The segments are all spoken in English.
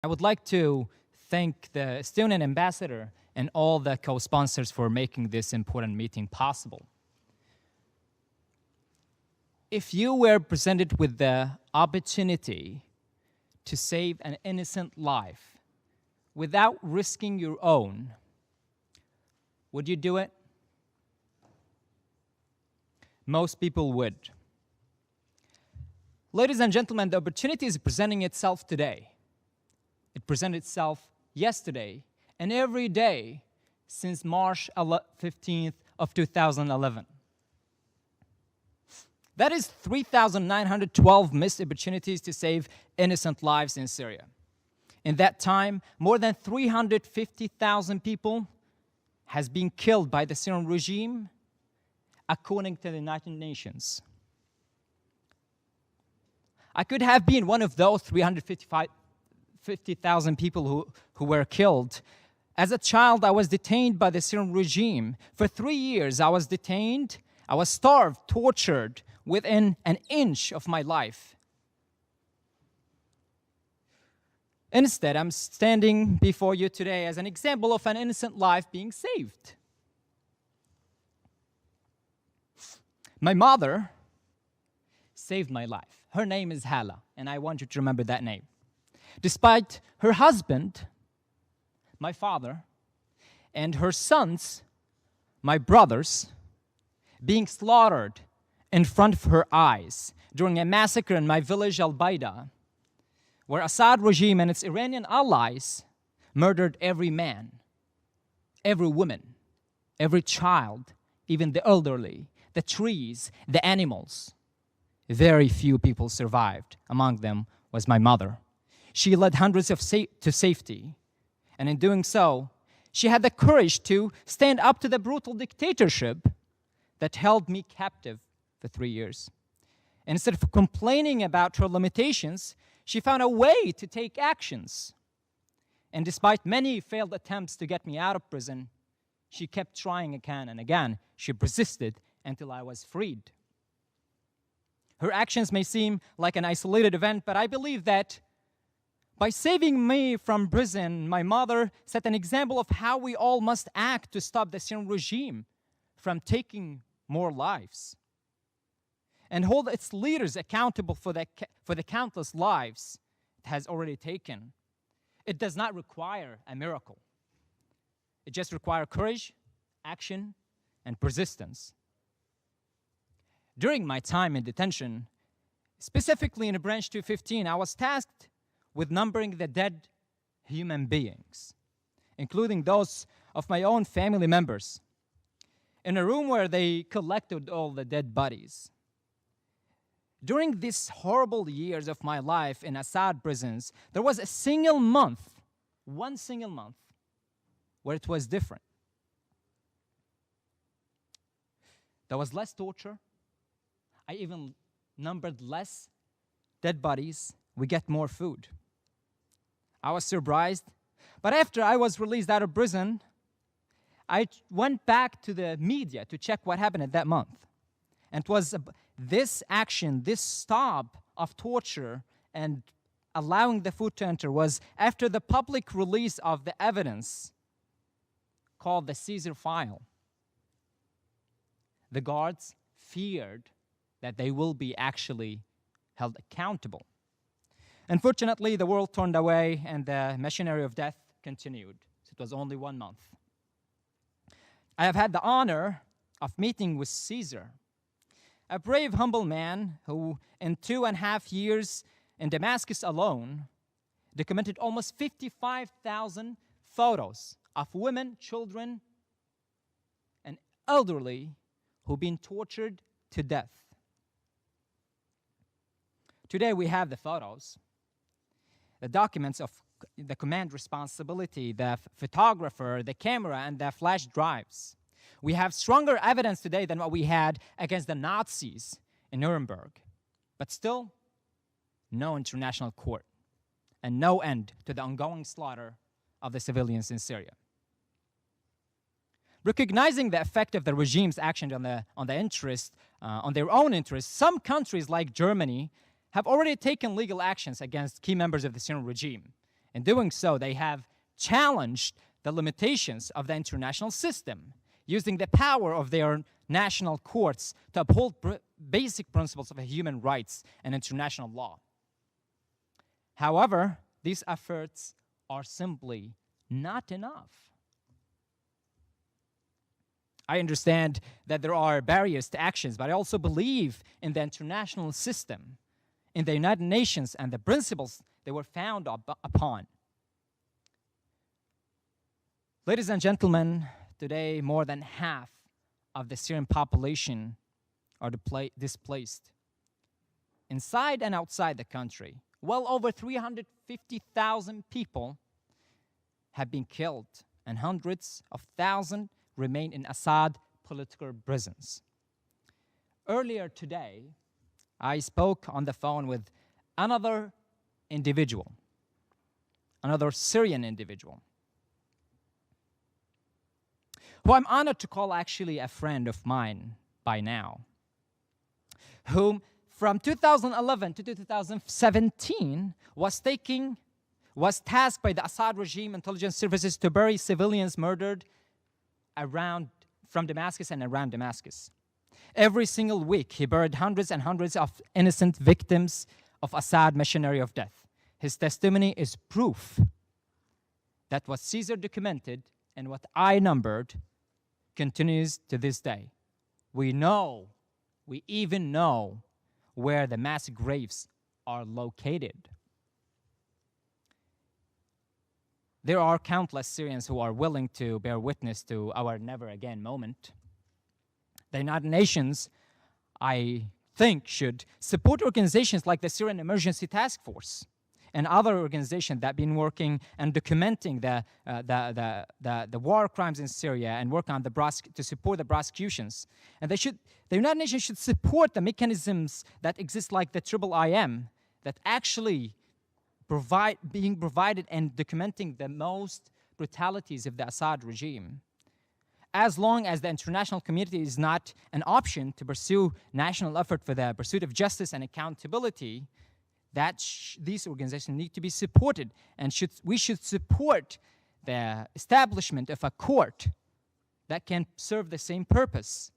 I would like to thank the student ambassador and all the co-sponsors for making this important meeting possible. If you were presented with the opportunity to save an innocent life without risking your own, would you do it? Most people would. Ladies and gentlemen, the opportunity is presenting itself today. It presented itself yesterday and every day since March 15th of 2011. That is 3,912 missed opportunities to save innocent lives in Syria. In that time, more than 350,000 people has been killed by the Syrian regime, according to the United Nations. I could have been one of those 350,000 people who were killed. As a child, I was detained by the Syrian regime. For 3 years, I was detained, I was starved, tortured, within an inch of my life. Instead, I'm standing before you today as an example of an innocent life being saved. My mother saved my life. Her name is Hala, and I want you to remember that name. Despite her husband, my father, and her sons, my brothers, being slaughtered in front of her eyes during a massacre in my village Al-Baida, where Assad regime and its Iranian allies murdered every man, every woman, every child, even the elderly, the trees, the animals. Very few people survived. Among them was my mother. She led hundreds to safety, and in doing so, she had the courage to stand up to the brutal dictatorship that held me captive for 3 years. And instead of complaining about her limitations, she found a way to take actions. And despite many failed attempts to get me out of prison, she kept trying again and again. She persisted until I was freed. Her actions may seem like an isolated event, but I believe that by saving me from prison, my mother set an example of how we all must act to stop the Syrian regime from taking more lives and hold its leaders accountable for the countless lives it has already taken. It does not require a miracle. It just requires courage, action, and persistence. During my time in detention, specifically in branch 215, I was tasked with numbering the dead human beings, including those of my own family members, in a room where they collected all the dead bodies. During these horrible years of my life in Assad prisons, there was a single month, one single month, where it was different. There was less torture. I even numbered less dead bodies. We get more food. I was surprised. But after I was released out of prison, I went back to the media to check what happened at that month. And it was this action, this stop of torture and allowing the food to enter was after the public release of the evidence called the Caesar file. The guards feared that they will be actually held accountable. Unfortunately, the world turned away and the machinery of death continued. So it was only 1 month. I have had the honor of meeting with Caesar, a brave, humble man who, in 2.5 years in Damascus alone, documented almost 55,000 photos of women, children, and elderly who've been tortured to death. Today we have the photos, the documents of the command responsibility, the photographer, the camera, and the flash drives. We have stronger evidence today than what we had against the Nazis in Nuremberg. But still, no international court and no end to the ongoing slaughter of the civilians in Syria. Recognizing the effect of the regime's action on their own interests, some countries like Germany have already taken legal actions against key members of the Syrian regime. In doing so, they have challenged the limitations of the international system, using the power of their national courts to uphold basic principles of human rights and international law. However, these efforts are simply not enough. I understand that there are barriers to actions, but I also believe in the international system, in the United Nations and the principles they were founded upon. Ladies and gentlemen, today more than half of the Syrian population are displaced inside and outside the country. Well over 350,000 people have been killed, and hundreds of thousands remain in Assad political prisons. Earlier today, I spoke on the phone with another individual, another Syrian individual, who I'm honored to call actually a friend of mine by now, whom from 2011 to 2017 was tasked by the Assad regime intelligence services to bury civilians murdered from Damascus and around Damascus. Every single week, he buried hundreds and hundreds of innocent victims of Assad machinery of death. His testimony is proof that what Caesar documented and what I numbered continues to this day. We even know where the mass graves are located. There are countless Syrians who are willing to bear witness to our never again moment. The United Nations, I think, should support organizations like the Syrian Emergency Task Force and other organizations that have been working and documenting the war crimes in Syria and work on to support the prosecutions. And the United Nations should support the mechanisms that exist, like the IIIM, that actually being provided and documenting the most brutalities of the Assad regime. As long as the international community is not an option to pursue national effort for the pursuit of justice and accountability, these organizations need to be supported, and we should support the establishment of a court that can serve the same purpose.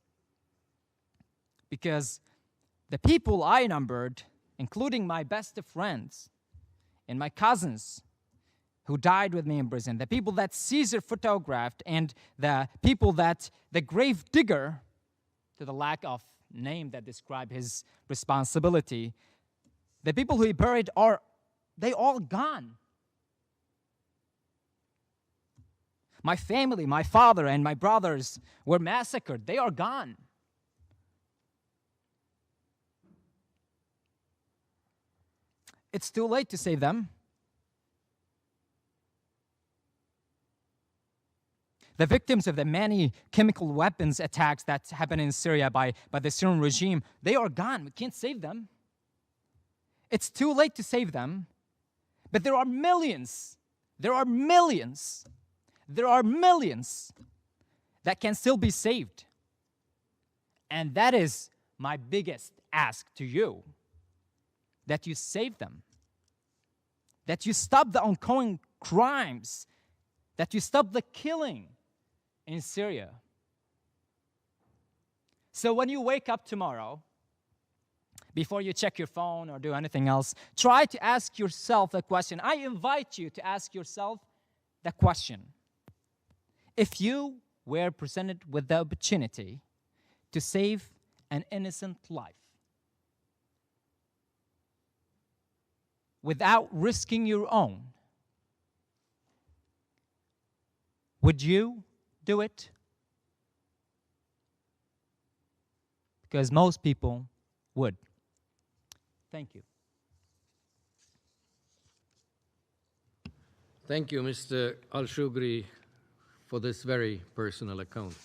Because the people I numbered, including my best of friends and my cousins who died with me in prison, the people that Caesar photographed, and the people that the grave digger, to the lack of name that describe his responsibility, the people who he buried they all gone. My family, my father and my brothers were massacred. They are gone. It's too late to save them. The victims of the many chemical weapons attacks that happened in Syria by the Syrian regime, they are gone. We can't save them. It's too late to save them. But there are millions that can still be saved. And that is my biggest ask to you. That you save them, that you stop the ongoing crimes, that you stop the killing in Syria. So when you wake up tomorrow, before you check your phone or do anything else, try to ask yourself the question. I invite you to ask yourself the question. If you were presented with the opportunity to save an innocent life, without risking your own, would you do it? Because most people would. Thank you. Thank you, Mr. Alshogre, for this very personal account.